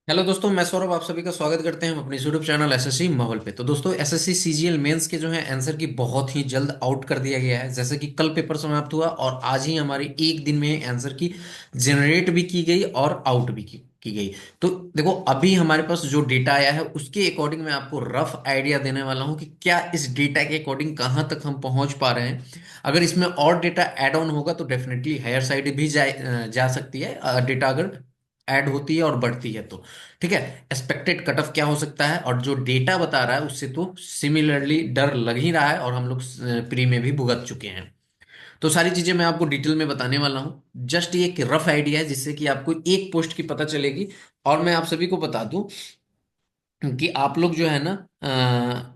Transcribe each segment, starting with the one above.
Hello दोस्तों, मैं सौरभ आप सभी का स्वागत करते हैं हम अपने यूट्यूब चैनल एसएससी माहौल पे। तो दोस्तों, एसएससी सीजीएल मेंस के जो है आंसर की बहुत ही जल्द आउट कर दिया गया है। जैसे कि कल पेपर समाप्त हुआ और आज ही हमारी एक दिन में आंसर की जनरेट भी की गई और आउट भी की गई। तो देखो, अभी हमारे पास जो डेटा आया है उसके अकॉर्डिंग मैं आपको रफ आइडिया देने वाला हूं कि क्या इस डेटा के अकॉर्डिंग कहां तक हम पहुंच पा रहे हैं। अगर इसमें और डेटा ऐड ऑन होगा तो डेफिनेटली हायर साइड भी जा सकती है। डेटा अगर ऐड होती है और बढ़ती है तो ठीक है। एक्सपेक्टेड कट ऑफ क्या हो सकता है, और जो डेटा बता रहा है उससे तो सिमिलरली डर लग ही रहा है, और हम लोग प्री में भी भुगत चुके हैं। तो सारी चीजें मैं आपको डिटेल में बताने वाला हूं। जस्ट ये एक रफ आइडिया है जिससे कि आपको एक पोस्ट की पता चलेगी। और मैं आप सभी को बता दूं कि आप लोग जो है ना,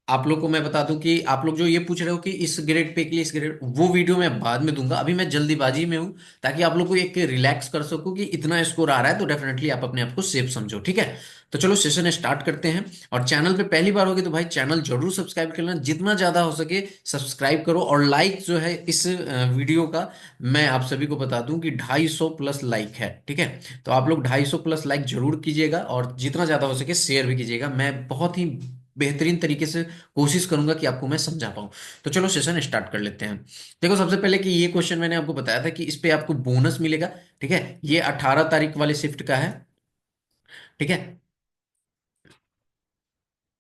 आप लोग को मैं बता दूं कि आप लोग जो ये पूछ रहे हो कि इस ग्रेड पे के लिए इस ग्रेड, वो वीडियो मैं बाद में दूंगा। अभी मैं जल्दीबाजी में हूं ताकि आप लोग को एक रिलैक्स कर सकूं कि इतना स्कोर आ रहा है तो डेफिनेटली आप अपने आप को सेफ समझो। ठीक है, तो चलो सेशन स्टार्ट करते हैं। और चैनल पे पहली बार होगी तो भाई चैनल जरूर सब्सक्राइब कर लेना, जितना ज्यादा हो सके सब्सक्राइब करो। और लाइक जो है इस वीडियो का, मैं आप सभी को बता दूं कि 250 प्लस लाइक है। ठीक है, तो आप लोग 250 प्लस लाइक जरूर कीजिएगा और जितना ज्यादा हो सके शेयर भी कीजिएगा। मैं बहुत ही बेहतरीन तरीके से कोशिश करूंगा कि आपको मैं समझा पाऊं। तो चलो सेशन स्टार्ट कर लेते हैं। देखो, सबसे पहले कि ये क्वेश्चन मैंने आपको बताया था कि इस पे आपको बोनस मिलेगा। ठीक है, ये 18 तारीख वाले शिफ्ट का है। ठीक है,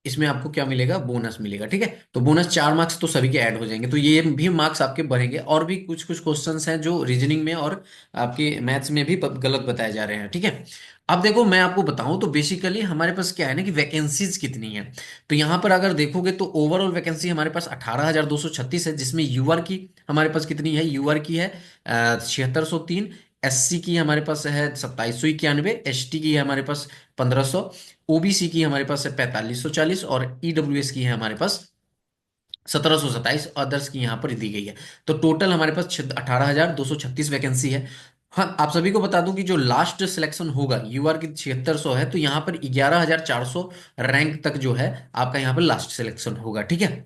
इसमें आपको क्या मिलेगा, बोनस मिलेगा। ठीक है, तो बोनस 4 मार्क्स तो सभी के ऐड हो जाएंगे, तो ये भी मार्क्स आपके बढ़ेंगे। और भी कुछ कुछ क्वेश्चंस हैं जो रीजनिंग में और आपके मैथ्स में भी गलत बताए जा रहे हैं। ठीक है, अब देखो मैं आपको बताऊं तो बेसिकली हमारे पास क्या है ना कि वैकेंसीज कितनी है। तो यहां पर अगर देखोगे तो ओवरऑल वैकेंसी हमारे पास 18,236 है, जिसमें यूआर की हमारे पास कितनी है, यूआर की है 7603। एससी की हमारे पास है 2791। एसटी की है हमारे पास 1500। ओबीसी की हमारे पास है 4540। और ईडब्ल्यूएस की है हमारे पास 1727। अदर्स की यहाँ पर दी गई है। तो टोटल हमारे पास 18,236 वैकेंसी है। हाँ, आप सभी को बता दूं कि जो लास्ट सिलेक्शन होगा यूआर की 7600 है, तो यहाँ पर 11,400 रैंक तक जो है आपका यहाँ पर लास्ट सिलेक्शन होगा। ठीक है,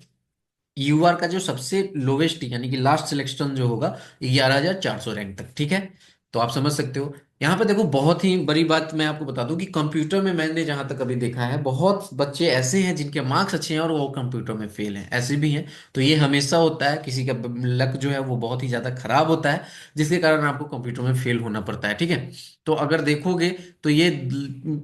यूआर का जो सबसे लोवेस्ट यानी कि लास्ट सिलेक्शन जो होगा 11,400 रैंक तक। ठीक है, तो आप समझ सकते हो। यहाँ पे देखो, बहुत ही बड़ी बात मैं आपको बता दूं कि कंप्यूटर में मैंने जहां तक अभी देखा है, बहुत बच्चे ऐसे हैं जिनके मार्क्स अच्छे हैं और वो कंप्यूटर में फेल हैं, ऐसे भी हैं। तो ये हमेशा होता है, किसी का लक जो है वो बहुत ही ज्यादा खराब होता है, जिसके कारण आपको कंप्यूटर में फेल होना पड़ता है। ठीक है, तो अगर देखोगे तो ये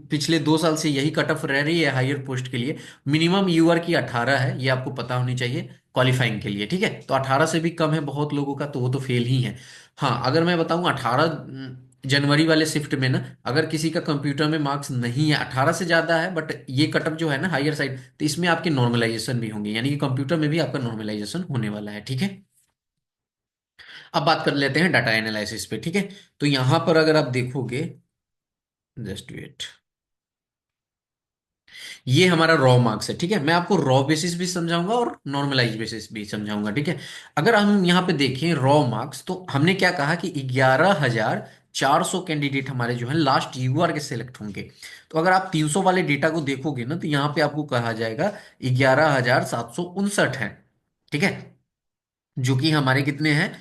पिछले 2 साल से यही कट ऑफ रह रही है हायर पोस्ट के लिए। मिनिमम यूआर की 18 है, ये आपको पता होनी चाहिए क्वालिफाइंग के लिए। ठीक है, तो 18 से भी कम है बहुत लोगों का, तो वो तो फेल ही है। हाँ, अगर मैं बताऊं 18 जनवरी वाले शिफ्ट में ना, अगर किसी का कंप्यूटर में मार्क्स नहीं है, 18 से ज्यादा है, बट ये कटअप जो है ना हायर साइड, तो इसमें आपके नॉर्मलाइजेशन भी होंगे, यानी कि कंप्यूटर में भी आपका नॉर्मलाइजेशन होने वाला है। ठीक है, अब बात कर लेते हैं डाटा एनालिसिस पे। ठीक है, तो यहां पर अगर आप देखोगे, जस्ट वेट, ये हमारा रॉ मार्क्स है। ठीक है, मैं आपको रॉ बेसिस भी समझाऊंगा और नॉर्मलाइज बेसिस भी समझाऊंगा। ठीक है, अगर हम यहाँ पे देखें रॉ मार्क्स, तो हमने क्या कहा कि 11,400 कैंडिडेट हमारे जो है लास्ट यूआर के सिलेक्ट होंगे। तो अगर आप 300 वाले डेटा को देखोगे ना, तो यहाँ पे आपको कहा जाएगा 11,759 है। ठीक है, जो कि हमारे कितने हैं,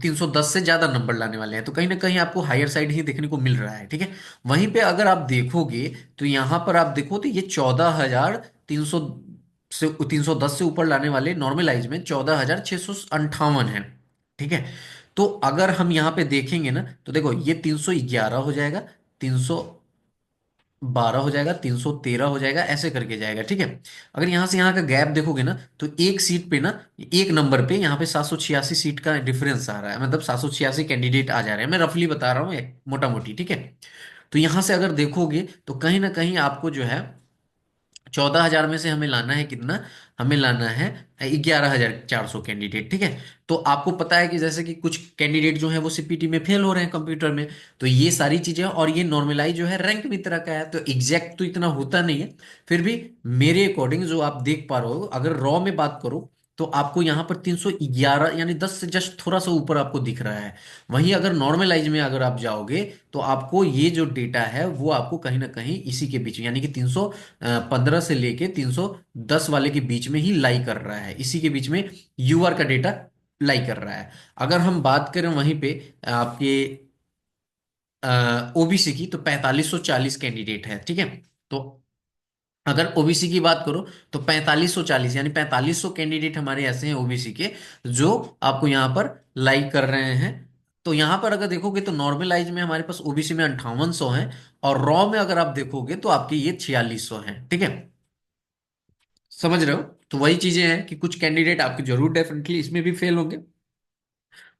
310 से ज्यादा नंबर लाने वाले हैं, तो कहीं ना कहीं आपको हायर साइड ही देखने को मिल रहा है। ठीक है, वहीं पे अगर आप देखोगे तो यहां पर आप देखो तो ये 14,300 से 310 से ऊपर लाने वाले नॉर्मलाइज में 14,658 है। ठीक है, तो अगर हम यहाँ पे देखेंगे ना, तो देखो ये 311 हो जाएगा, 312 हो जाएगा, 313 हो जाएगा, ऐसे करके जाएगा। ठीक है, अगर यहां से यहाँ का गैप देखोगे ना, तो एक सीट पे ना, एक नंबर पे यहाँ पे 786 सीट का डिफरेंस आ रहा है, मतलब 786 कैंडिडेट आ जा रहे हैं। मैं रफली बता रहा हूँ मोटा मोटी। ठीक है, तो यहां से अगर देखोगे तो कहीं ना कहीं आपको जो है 14,000 में से हमें लाना है कितना, हमें लाना है 11,400 कैंडिडेट। ठीक है, तो आपको पता है कि जैसे कि कुछ कैंडिडेट जो है वो सीपीटी में फेल हो रहे हैं कंप्यूटर में, तो ये सारी चीजें, और ये नॉर्मलाइज जो है रैंक भी तरह का है, तो एग्जैक्ट तो इतना होता नहीं है। फिर भी मेरे अकॉर्डिंग जो आप देख पा रहे हो, अगर रॉ में बात करो तो आपको यहाँ पर 311 यानी 10 से जस्ट थोड़ा सा ऊपर आपको दिख रहा है। वहीं अगर नॉर्मलाइज में अगर आप जाओगे तो आपको ये जो डेटा है वो आपको कहीं ना कहीं इसी के बीच में, यानी कि 315 से लेके 310 वाले के बीच में ही लाई कर रहा है, इसी के बीच में यूआर का डेटा लाई कर रहा है। अगर हम बात करें वहीं पे आपके ओबीसी की, तो 4540 कैंडिडेट है, ठीक है। तो अगर ओबीसी की बात करो तो 4540, यानी 4500 कैंडिडेट हमारे ऐसे हैं ओबीसी के, जो आपको यहाँ पर लाइक कर रहे हैं। तो यहाँ पर अगर देखोगे तो नॉर्मलाइज में हमारे पास ओबीसी में 5800 हैं, और रॉ में अगर आप देखोगे तो आपके ये 4600 हैं, ठीक है। समझ रहे हो? तो वही चीजें हैं कि कुछ कैंडिडेट आपके जरूर डेफिनेटली इसमें भी फेल होंगे,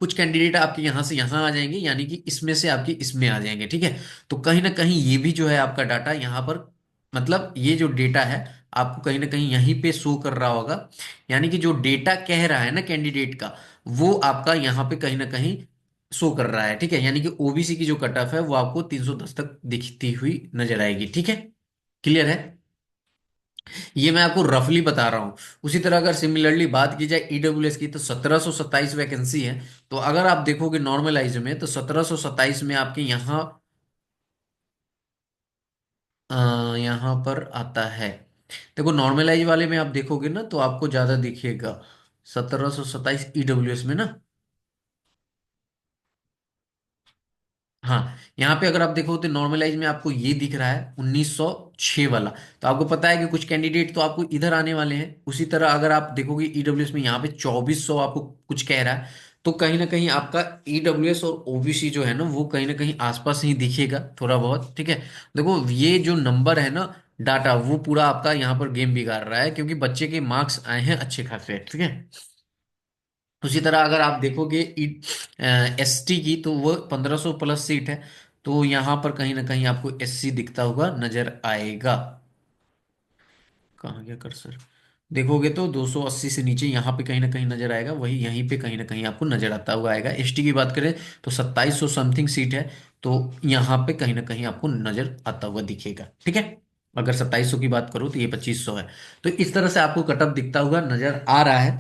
कुछ कैंडिडेट आपके यहां से यहां आ जाएंगे, यानी कि इसमें से आपके इसमें आ जाएंगे, ठीक है। तो कहीं ना कहीं ये भी जो है आपका डाटा यहाँ पर, मतलब ये जो डेटा है आपको कहीं ना कहीं यहीं पे शो कर रहा होगा, यानी कि जो डेटा कह रहा है ना कैंडिडेट का, वो आपका यहाँ पे कहीं ना कहीं शो कर रहा है, ठीक है। यानी कि ओबीसी की जो कट ऑफ है वो आपको 310 तक दिखती हुई नजर आएगी, ठीक है। क्लियर है? ये मैं आपको रफली बता रहा हूँ। उसी तरह अगर सिमिलरली बात की जाए ईडब्ल्यूएस की, तो 1727 वैकेंसी है। तो अगर आप देखोगे नॉर्मलाइज में, तो 1727 में आपके यहाँ यहाँ पर आता है। देखो नॉर्मलाइज वाले में आप देखोगे ना तो आपको ज्यादा दिखेगा 1727 ईडब्ल्यूएस में ना। हाँ, यहाँ पे अगर आप देखो तो नॉर्मलाइज में आपको ये दिख रहा है 1906 वाला। तो आपको पता है कि कुछ कैंडिडेट तो आपको इधर आने वाले हैं। उसी तरह अगर आप देखोगे ईडब्ल्यूएस में यहाँ पे 2400 आपको कुछ कह रहा है। तो कहीं ना कहीं आपका ईडब्ल्यूएस और ओबीसी जो है ना वो कहीं ना कहीं आसपास ही दिखेगा थोड़ा बहुत, ठीक है। देखो ये जो नंबर है ना, डाटा, वो पूरा आपका यहाँ पर गेम बिगाड़ रहा है, क्योंकि बच्चे के मार्क्स आए हैं अच्छे खासे, ठीक है। उसी तरह अगर आप देखोगे एसटी की, तो वो 1500 प्लस सीट है। तो यहाँ पर कहीं ना कहीं आपको एससी दिखता हुआ नजर आएगा। कहाँ गया कर्सर? देखोगे तो 280 से नीचे यहाँ पे कहीं ना कहीं नजर आएगा, वही यहीं पे कहीं ना कहीं आपको नजर आता हुआ आएगा। एसटी की बात करें तो 2700 समथिंग सीट है। तो यहाँ पे कहीं ना कहीं आपको नजर आता हुआ दिखेगा, ठीक है। अगर 2700 की बात करूँ तो ये 2500 है। तो इस तरह से आपको कटअप दिखता हुआ नजर आ रहा है।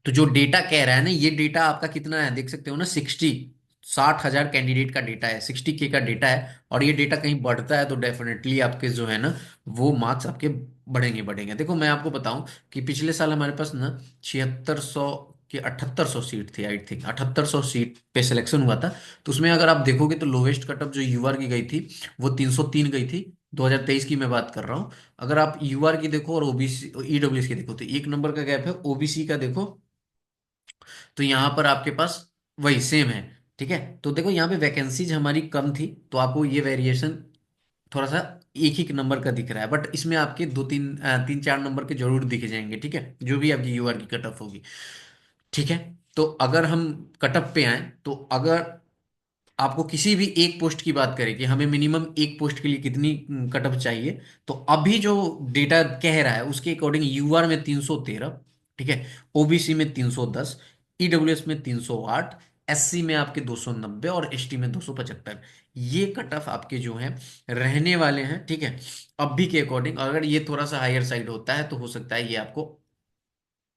तो जो डेटा कह रहा है ना, ये डेटा आपका कितना है देख सकते हो ना, 60 हजार कैंडिडेट का डेटा है, 60K का डेटा है। और ये डेटा कहीं बढ़ता है तो डेफिनेटली आपके जो है ना वो मार्क्स आपके बढ़ेंगे बढ़ेंगे। देखो मैं आपको बताऊं कि पिछले साल हमारे पास ना 7600 की 7800 सीट थी, आई थिंक 7800 सीट पे सिलेक्शन हुआ था। तो उसमें अगर आप देखोगे तो लोवेस्ट कटअप जो यूआर की गई थी वो 303 गई थी। 2023 की मैं बात कर रहा हूँ। अगर आप यूआर की देखो और ओबीसी ईडब्ल्यूएस की देखो तो 1 नंबर का गैप है। ओबीसी का देखो तो यहाँ पर आपके पास वही सेम है, ठीक है। तो देखो यहाँ पे वैकेंसीज हमारी कम थी, तो आपको ये वेरिएशन थोड़ा सा एक ही नंबर का दिख रहा है, बट इसमें आपके दो तीन तीन चार नंबर के जरूर दिख जाएंगे, ठीक है, जो भी आपकी यूआर की कट ऑफ होगी, ठीक है। तो अगर हम कट ऑफ पे आए, तो अगर आपको किसी भी एक पोस्ट की बात करें कि हमें मिनिमम एक पोस्ट के लिए कितनी कट ऑफ चाहिए, तो अभी जो डेटा कह रहा है उसके अकॉर्डिंग यूआर में 313, ठीक है, ओबीसी में 310, ईडब्ल्यूएस में 308, एससी में आपके 290 और एसटी में 275। ये कट ऑफ आपके जो हैं रहने वाले हैं, ठीक है। अभी के अकॉर्डिंग अगर ये थोड़ा सा हायर साइड होता है तो हो सकता है ये आपको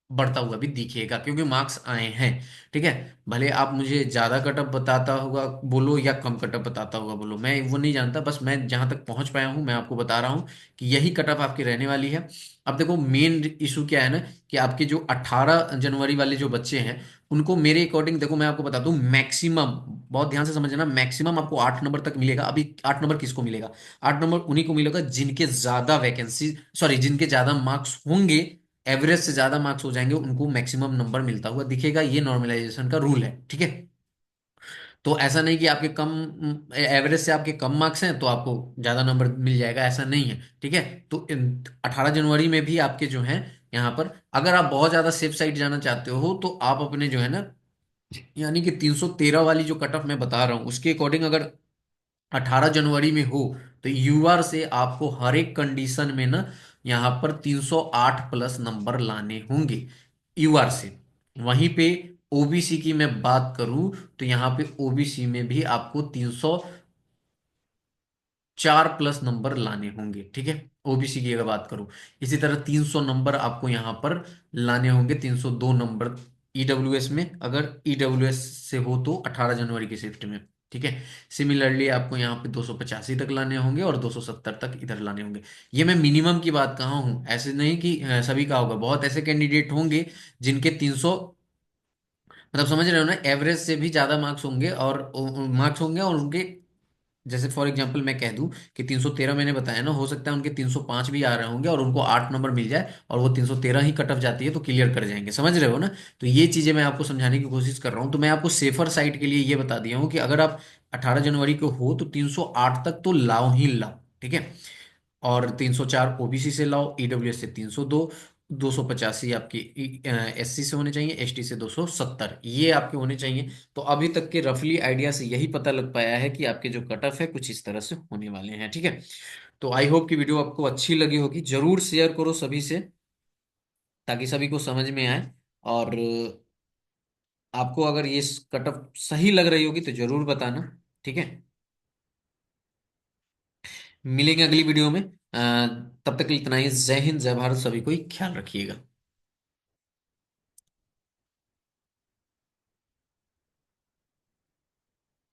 बढ़ता हुआ भी दिखेगा, क्योंकि मार्क्स आए हैं, ठीक है। भले आप मुझे ज्यादा कटअप बताता होगा बोलो या कम कटअप बताता होगा बोलो, मैं वो नहीं जानता, बस मैं जहां तक पहुंच पाया हूं मैं आपको बता रहा हूं कि यही कटअप आपकी रहने वाली है। अब देखो मेन इशू क्या है ना, कि आपके जो 18 जनवरी वाले जो बच्चे हैं उनको मेरे अकॉर्डिंग, देखो मैं आपको बता दूं, मैक्सिमम, बहुत ध्यान से समझना, मैक्सिमम आपको 8 नंबर तक मिलेगा। अभी 8 नंबर किसको मिलेगा? 8 नंबर उन्हीं को मिलेगा जिनके ज्यादा वैकेंसी, सॉरी, जिनके ज्यादा मार्क्स होंगे, एवरेज से ज्यादा मार्क्स हो जाएंगे, उनको मैक्सिमम नंबर मिलता हुआ दिखेगा। ये नॉर्मलाइजेशन का रूल है, ठीक है। तो ऐसा नहीं कि आपके कम एवरेज से आपके कम मार्क्स हैं तो आपको ज्यादा नंबर मिल जाएगा, ऐसा नहीं है, ठीक है। तो 18 जनवरी में भी आपके जो हैं यहाँ पर, अगर आप बहुत ज्यादा सेफ साइड जाना चाहते हो तो आप अपने जो है ना, यानी कि 313 वाली जो कट ऑफ मैं बता रहा हूँ उसके अकॉर्डिंग अगर 18 जनवरी में हो, तो यूआर से आपको हर एक कंडीशन में ना यहाँ पर 308 प्लस नंबर लाने होंगे यूआर से। वहीं पे ओबीसी की मैं बात करूं तो यहाँ पे ओबीसी में भी आपको 304 प्लस नंबर लाने होंगे, ठीक है, ओबीसी की अगर बात करूं। इसी तरह 300 नंबर आपको यहाँ पर लाने होंगे, 302 नंबर ईडब्ल्यूएस में, अगर ईडब्ल्यूएस से हो तो 18 जनवरी की शिफ्ट में, ठीक है। सिमिलरली आपको यहाँ पे 285 तक लाने होंगे और 270 तक इधर लाने होंगे। ये मैं मिनिमम की बात कहा हूँ, ऐसे नहीं कि सभी का होगा, बहुत ऐसे कैंडिडेट होंगे जिनके 300, मतलब समझ रहे हो ना, एवरेज से भी ज्यादा मार्क्स होंगे और उनके जैसे फॉर एग्जांपल मैं कह दूं कि 313 मैंने बताया ना, हो सकता है उनके 305 भी आ रहे होंगे और उनको 8 नंबर मिल जाए और वो 313 ही कट ऑफ जाती है तो क्लियर कर जाएंगे, समझ रहे हो ना। तो ये चीजें मैं आपको समझाने की कोशिश कर रहा हूँ। तो मैं आपको सेफर साइड के लिए ये बता दिया हूँ कि अगर आप 18 जनवरी को हो तो 308 तक तो लाओ ही लाओ, ठीक है। और 304 ओबीसी से लाओ, ईडब्ल्यूएस से 302, 285 आपकी एससी से होने चाहिए, एसटी से 270, ये आपके होने चाहिए। तो अभी तक के रफली आइडिया से यही पता लग पाया है कि आपके जो कट ऑफ है कुछ इस तरह से होने वाले हैं, ठीक है। तो आई होप कि वीडियो आपको अच्छी लगी होगी, जरूर शेयर करो सभी से ताकि सभी को समझ में आए। और आपको अगर ये कट ऑफ सही लग रही होगी तो जरूर बताना, ठीक है। मिलेंगे अगली वीडियो में। तब तक के लिए इतना ही। जय हिंद, जय भारत, सभी को ही ख्याल रखिएगा।